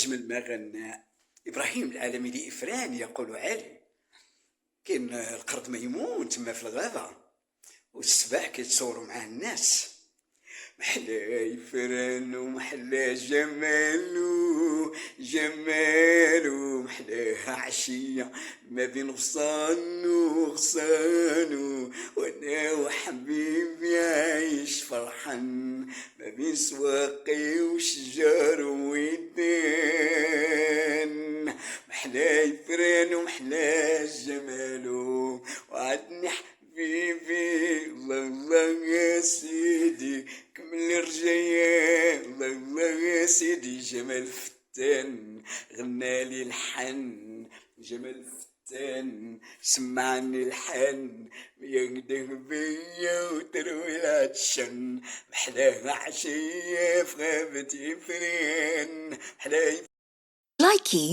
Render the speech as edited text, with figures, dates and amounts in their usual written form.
أجمل ما غنى إبراهيم العالمي لإفران يقول علي. كاين القرد ميمون تما في الغابة، والسباع كيتصوروا مع الناس. محلا يفرانو محلا جمالو جمالو، محلاها عشية ما بين غصانو وانا وحبيبي عايش فرحان ما بين سواقي وشجار ويدان. محلا يفرانو محلا جمالو وعدني حبيبي الله يا سيدي كمل رجايا الله يا سيدي. جمال فتان غنى لي الحن، جمال فتان سمعني الحن، يقدر بيا وتروي العطشان. محلاها عشية في غابة إفران. Likey